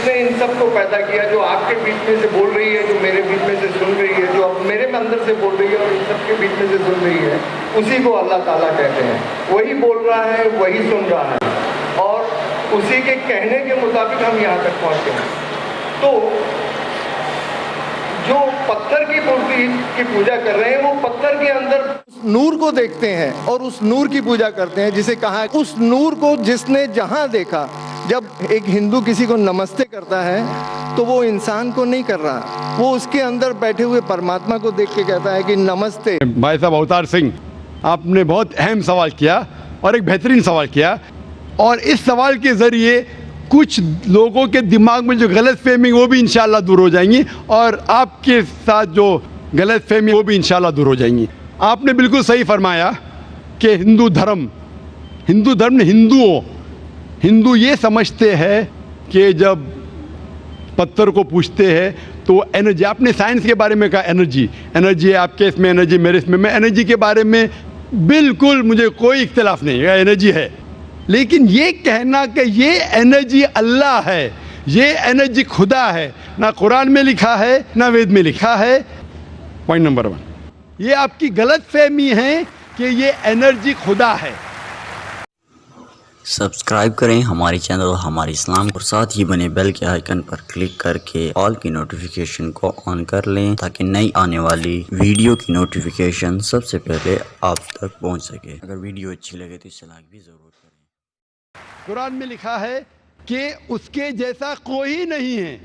جس نے ان سب کو پیدا کیا, جو آپ کے بیچ میں سے بول رہی ہے, جو میرے بیچ میں سے سن رہی ہے, جو اب میرے اندر سے بول رہی ہے اور ان سب کے بیچ میں سے سن رہی ہے, اسی کو اللہ تعالیٰ کہتے ہیں. وہی بول رہا ہے, وہی سن رہا ہے, اور اسی کے کہنے کے مطابق ہم یہاں تک پہنچے ہیں. تو جو پتھر کی مورتی کی پوجا کر رہے ہیں, وہ پتھر کے اندر نور کو دیکھتے ہیں اور اس نور کی پوجا کرتے ہیں, جسے کہا اس نور کو جس نے جہاں دیکھا. جب ایک ہندو کسی کو نمستے کرتا ہے تو وہ انسان کو نہیں کر رہا, وہ اس کے اندر بیٹھے ہوئے پرماتما کو دیکھ کے کہتا ہے کہ نمستے. بھائی صاحب اوتار سنگھ, آپ نے بہت اہم سوال کیا اور ایک بہترین سوال کیا, اور اس سوال کے ذریعے کچھ لوگوں کے دماغ میں جو غلط فہمی وہ بھی انشاءاللہ دور ہو جائیں گی, اور آپ کے ساتھ جو غلط فہمی وہ بھی انشاءاللہ دور ہو جائیں گی. آپ نے بالکل صحیح فرمایا کہ ہندو دھرم نے ہندو یہ سمجھتے ہیں کہ جب پتھر کو پوچھتے ہیں تو انرجی, آپ نے سائنس کے بارے میں کہا انرجی ہے, آپ کے اس میں انرجی, میرے اس میں انرجی کے بارے میں بالکل مجھے کوئی اختلاف نہیں ہے, انرجی ہے. لیکن یہ کہنا کہ یہ انرجی اللہ ہے, یہ انرجی خدا ہے, نہ قرآن میں لکھا ہے نہ وید میں لکھا ہے. پوائنٹ نمبر 1, یہ آپ کی غلط فہمی ہے کہ یہ انرجی خدا ہے. سبسکرائب کریں ہمارے چینل اور ہمارے اسلام, اور ساتھ ہی بنے بیل کے آئیکن پر کلک کر کے آل کی نوٹیفیکیشن کو آن کر لیں, تاکہ نئی آنے والی ویڈیو کی نوٹیفیکیشن سب سے پہلے آپ تک پہنچ سکے. اگر ویڈیو اچھی لگے تو اسے لائک بھی ضرور کریں. قرآن میں لکھا ہے کہ اس کے جیسا کوئی نہیں ہے,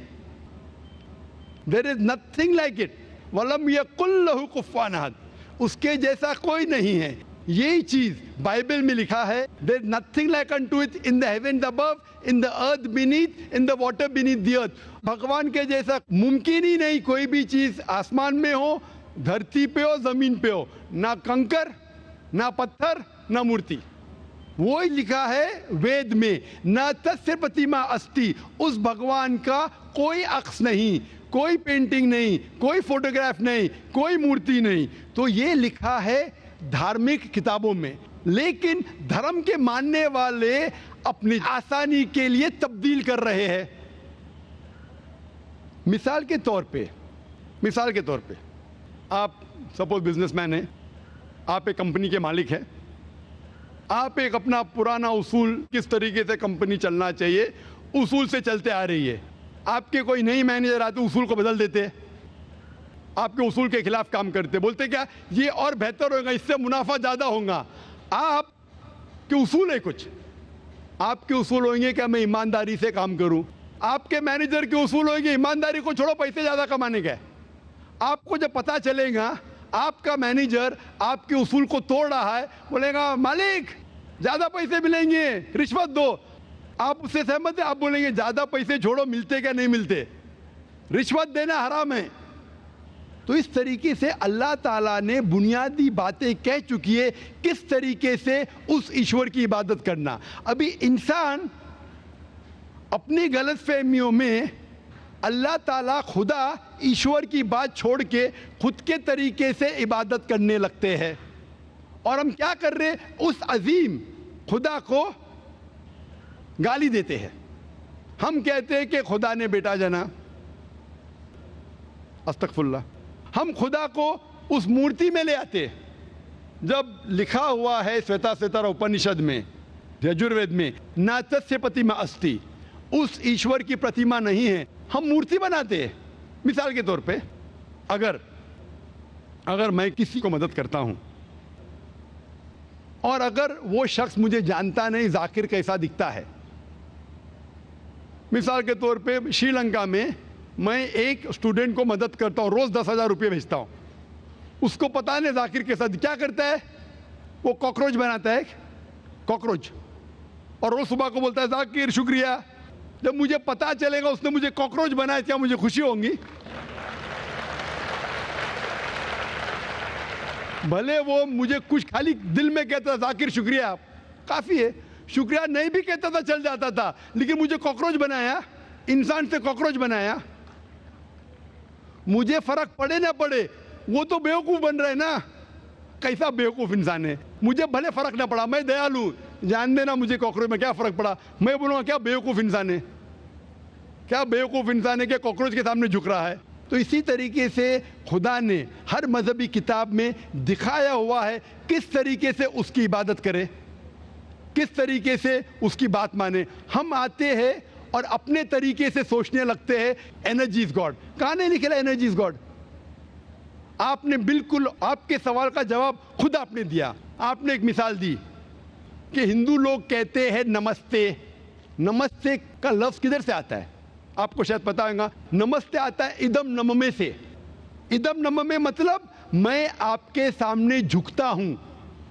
there is nothing like it, وَلَمْ يَقُلْ لَهُ كُفُوًا أَحَدٌ, اس کے جیسا کوئی نہیں ہے. یہی چیز بائبل میں لکھا ہے, there is nothing like unto it in the heavens above, in the earth beneath, in the water beneath the earth. بھگوان کے جیسا ممکن ہی نہیں کوئی بھی چیز, آسمان میں ہو, دھرتی پہ ہو, زمین پہ ہو, نہ کنکر, نہ پتھر, نہ مورتی. وہی لکھا ہے وید میں, نہ تسیہ پرتیما استی, اس بھگوان کا کوئی عکس نہیں, کوئی پینٹنگ نہیں, کوئی فوٹوگراف نہیں, کوئی مورتی نہیں. تو یہ لکھا ہے دھارمک کتابوں میں. لیکن دھرم کے ماننے والے اپنی آسانی کے لیے تبدیل کر رہے ہیں. مثال کے طور پہ آپ سپوز بزنس مین ہیں, آپ ایک کمپنی کے مالک ہیں, آپ ایک اپنا پرانا اصول, کس طریقے سے کمپنی چلنا چاہیے, اصول سے چلتے آ رہی ہے. آپ کے کوئی نئی مینیجر آتے اصول کو بدل دیتے, آپ کے اصول کے خلاف کام کرتے, بولتے کیا یہ اور بہتر ہوگا, اس سے منافع زیادہ ہوگا. آپ کے اصول ہے کچھ, آپ کے اصول ہوں گے کہ میں ایمانداری سے کام کروں. آپ کے مینیجر کے اصول ہوں گے ایمانداری کو چھوڑو, پیسے زیادہ کمانے کا. آپ کو جب پتہ چلے گا آپ کا مینیجر آپ کے اصول کو توڑ رہا ہے, بولے گا مالک زیادہ پیسے ملیں گے, رشوت دو. آپ اس سے سہمت ہیں؟ آپ بولیں گے زیادہ پیسے چھوڑو, ملتے کیا نہیں ملتے, رشوت دینا حرام ہے. تو اس طریقے سے اللہ تعالیٰ نے بنیادی باتیں کہہ چکی ہے کس طریقے سے اس ایشور کی عبادت کرنا. ابھی انسان اپنی غلط فہمیوں میں اللہ تعالیٰ خدا ایشور کی بات چھوڑ کے خود کے طریقے سے عبادت کرنے لگتے ہیں. اور ہم کیا کر رہے, اس عظیم خدا کو گالی دیتے ہیں. ہم کہتے ہیں کہ خدا نے بیٹا جنا, استغفر اللہ. ہم خدا کو اس مورتی میں لے آتے, جب لکھا ہوا ہے سویتا ستر اپنشد میں, یجوروید میں, نہ تسیہ پرتیما استی, اس ایشور کی پرتیما نہیں ہے. ہم مورتی بناتے ہیں. مثال کے طور پہ اگر میں کسی کو مدد کرتا ہوں اور اگر وہ شخص مجھے جانتا نہیں ذاکر کیسا دکھتا ہے, مثال کے طور پہ شری لنکا میں ایک اسٹوڈنٹ کو مدد کرتا ہوں, روز 10,000 روپے بھیجتا ہوں. اس کو پتا نہیں ذاکر کے ساتھ کیا کرتا ہے, وہ کاکروچ بناتا ہے, کاکروچ, اور روز صبح کو بولتا ہے ذاکر شکریہ. جب مجھے پتا چلے گا اس نے مجھے کاکروچ بنایا, کیا مجھے خوشی ہوں گی؟ بھلے وہ مجھے کچھ خالی دل میں کہتا تھا ذاکر شکریہ, کافی ہے, شکریہ نہیں بھی کہتا تھا چل جاتا تھا, لیکن مجھے کاکروچ بنایا, انسان سے کاکروچ بنایا. مجھے فرق پڑے نہ پڑے, وہ تو بیوقوف بن رہے نا. کیسا بیوقوف انسان ہے, مجھے بھلے فرق نہ پڑا, میں دیالو, جان دینا مجھے کاکروچ میں کیا فرق پڑا, میں بولوں گا کیا بیوقوف انسان ہے. کیا بیوقوف انسان ہے کہ کاکروچ کے سامنے جھک رہا ہے؟ تو اسی طریقے سے خدا نے ہر مذہبی کتاب میں دکھایا ہوا ہے کس طریقے سے اس کی عبادت کرے، کس طریقے سے اس کی بات مانے. ہم آتے ہیں اور اپنے طریقے سے سوچنے لگتے ہیں انرجی از گاڈ. کہاں نہیں لکھا انرجی از گاڈ؟ آپ نے بالکل آپ کے سوال کا جواب خود آپ نے دیا. آپ نے ایک مثال دی کہ ہندو لوگ کہتے ہیں نمستے. نمستے کا لفظ کدھر سے آتا ہے؟ آپ کو شاید پتا ہوگا. نمستے آتا ہے ادم نممے سے. ادم نممے مطلب میں آپ کے سامنے جھکتا ہوں،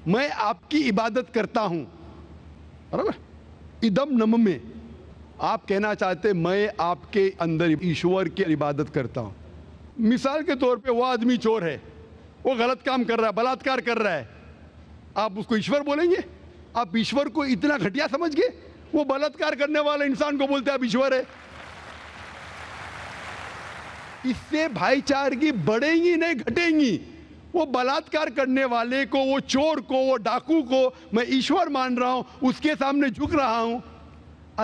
میں آپ کی عبادت کرتا ہوں. برابر؟ ادم نممے. آپ کہنا چاہتے میں آپ کے اندر ایشور کی عبادت کرتا ہوں. مثال کے طور پہ وہ آدمی چور ہے، وہ غلط کام کر رہا ہے، بلاತ್ಕಾರ کر رہا ہے، آپ اس کو ایشور بولیں گے؟ آپ ایشور کو اتنا گھٹیا سمجھ گئے؟ وہ بلاತ್ಕಾರ کرنے والا انسان کو بولتے ہیں آپ ایشور ہے. اس سے بھائی چارگی بڑھیں گی نہیں گھٹیں گی. وہ بلاತ್ಕಾರ کرنے والے کو، وہ چور کو، وہ ڈاکو کو میں ایشور مان رہا ہوں، اس کے سامنے جھک رہا ہوں.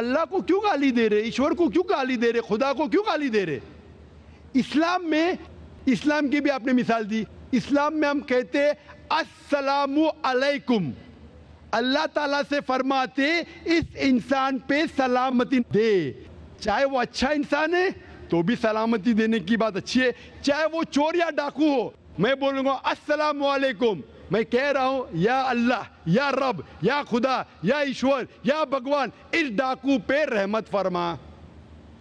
اللہ کو کیوں گالی دے رہے؟ ایشور کو کیوں گالی دے رہے؟ خدا کو کیوں گالی دے رہے؟ اسلام میں، اسلام کی بھی آپ نے مثال دی. اسلام میں ہم کہتے السلام علیکم. اللہ تعالیٰ سے فرماتے اس انسان پہ سلامتی دے. چاہے وہ اچھا انسان ہے تو بھی سلامتی دینے کی بات اچھی ہے، چاہے وہ چور یا ڈاکو ہو. میں بولوں گا السلام علیکم. میں کہہ رہا ہوں یا اللہ، یا رب، یا خدا، یا ایشور، یا بھگوان اس ڈاکو پہ رحمت فرما.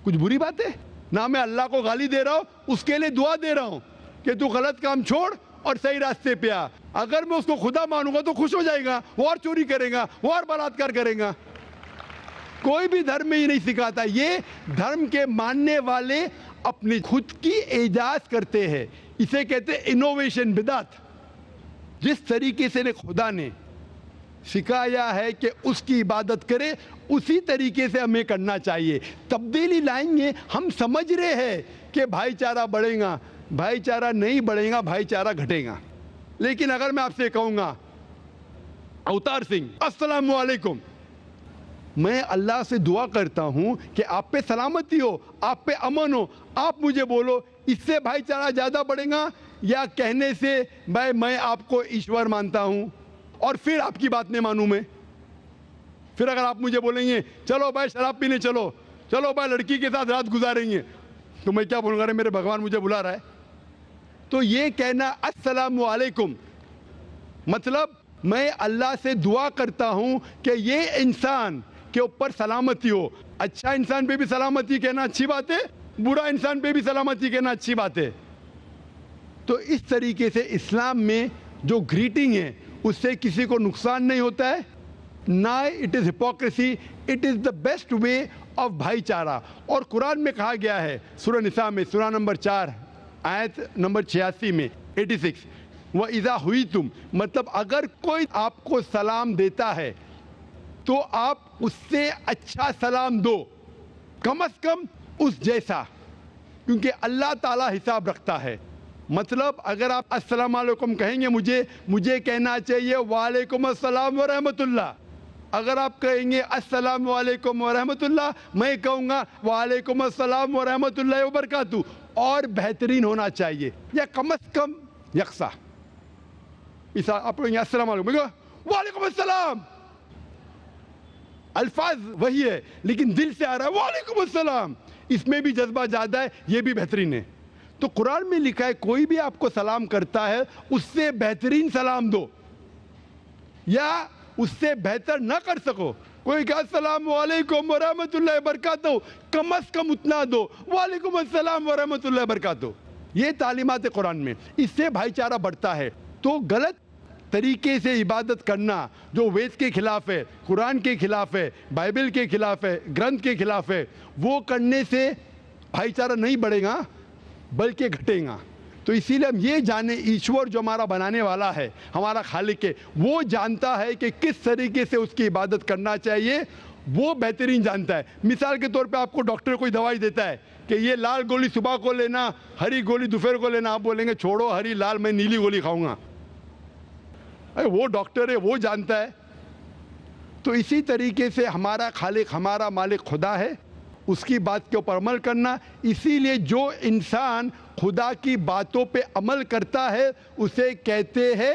کچھ بری بات ہے؟ نہ میں اللہ کو گالی دے رہا ہوں، اس کے لیے دعا دے رہا ہوں کہ تو غلط کام چھوڑ اور صحیح راستے پہ آ. اگر میں اس کو خدا مانوں گا تو خوش ہو جائے گا، وہ اور چوری کرے گا، وہ اور بلاತ್ಕಾರ کرے گا. کوئی بھی دھرم میں ہی نہیں سکھاتا. یہ دھرم کے ماننے والے اپنی خود کی ایجاد کرتے ہیں. اسے کہتے ہیں انوویشن، بدعت. جس طریقے سے خدا نے سکھایا ہے کہ اس کی عبادت کرے، اسی طریقے سے ہمیں کرنا چاہیے. تبدیلی لائیں گے. ہم سمجھ رہے ہیں کہ بھائی چارہ بڑھے گا، بھائی چارہ نہیں بڑھے گا، بھائی چارہ گھٹے گا. لیکن اگر میں آپ سے کہوں گا اوتار سنگھ السلام علیکم، میں اللہ سے دعا کرتا ہوں کہ آپ پہ سلامتی ہو، آپ پہ امن ہو، آپ مجھے بولو اس سے بھائی چارہ زیادہ بڑھے گا یا کہنے سے بھائی میں آپ کو ایشور مانتا ہوں اور پھر آپ کی بات نہیں مانوں میں؟ پھر اگر آپ مجھے بولیں گے چلو بھائی شراب پینے چلو، چلو بھائی لڑکی کے ساتھ رات گزاریں گے، تو میں کیا بولوں گا؟ میرے بھگوان مجھے بلا رہا ہے. تو یہ کہنا السلام علیکم مطلب میں اللہ سے دعا کرتا ہوں کہ یہ انسان کے اوپر سلامتی ہو. اچھا انسان پہ بھی سلامتی کہنا اچھی بات ہے، برا انسان پہ بھی سلامتی کہنا اچھی بات ہے. تو اس طریقے سے اسلام میں جو گریٹنگ ہے اس سے کسی کو نقصان نہیں ہوتا ہے، نہ it is hypocrisy, it is the best way of بھائی چارہ. اور قرآن میں کہا گیا ہے سورہ نساء میں، سورہ نمبر 4 آیت نمبر 86 میں 86، وَإِذَا هُوِيتُمْ مطلب اگر کوئی آپ کو سلام دیتا ہے تو آپ اس سے اچھا سلام دو، کم از کم اس جیسا، کیونکہ اللہ تعالیٰ حساب رکھتا ہے. مطلب اگر آپ السلام علیکم کہیں گے مجھے کہنا چاہیے وعلیکم السلام ورحمۃ اللہ. اگر آپ کہیں گے السلام علیکم ورحمۃ اللہ، میں کہوں گا وعلیکم السلام ورحمۃ اللہ وبرکاتہ. اور بہترین ہونا چاہیے یا کم از کم یکساں. آپ کہیں گے السلام علیکم، وعلیکم السلام، الفاظ وہی ہے لیکن دل سے آ رہا ہے وعلیکم السلام، اس میں بھی جذبہ زیادہ ہے، یہ بھی بہترین ہے. تو قرآن میں لکھا ہے کوئی بھی آپ کو سلام کرتا ہے اس سے بہترین سلام دو، یا اس سے بہتر نہ کر سکو، کوئی کہا السلام علیکم ورحمۃ اللہ وبرکاتہ، کم از کم اتنا دو، وعلیکم السلام ورحمۃ اللہ وبرکاتہ. یہ تعلیمات قرآن میں، اس سے بھائی چارہ بڑھتا ہے. تو غلط طریقے سے عبادت کرنا جو وید کے خلاف ہے، قرآن کے خلاف ہے، بائبل کے خلاف ہے، گرنتھ کے خلاف ہے، وہ کرنے سے بھائی چارہ نہیں بڑھے گا بلکہ گھٹے گا. تو اسی لیے ہم یہ جانیں ایشور جو ہمارا بنانے والا ہے، ہمارا خالق ہے، وہ جانتا ہے کہ کس طریقے سے اس کی عبادت کرنا چاہیے، وہ بہترین جانتا ہے. مثال کے طور پہ آپ کو ڈاکٹر کوئی دوائی دیتا ہے کہ یہ لال گولی صبح کو لینا، ہری گولی دوپہر کو لینا، آپ بولیں گے چھوڑو ہری لال، میں نیلی گولی کھاؤں گا. وہ ڈاکٹر ہے، وہ جانتا ہے. تو اسی طریقے سے ہمارا خالق، ہمارا مالک خدا ہے، اس کی بات کے اوپر عمل کرنا. اسی لیے جو انسان خدا کی باتوں پہ عمل کرتا ہے اسے کہتے ہیں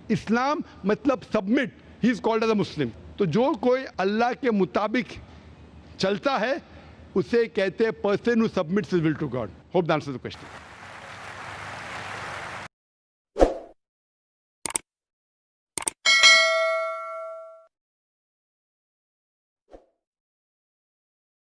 اسلام, مطلب submit. He is called as a Muslim. تو جو کوئی اللہ کے مطابق چلتا ہے اسے کہتے ہیں person who submits his will to God. Hope that answers the question.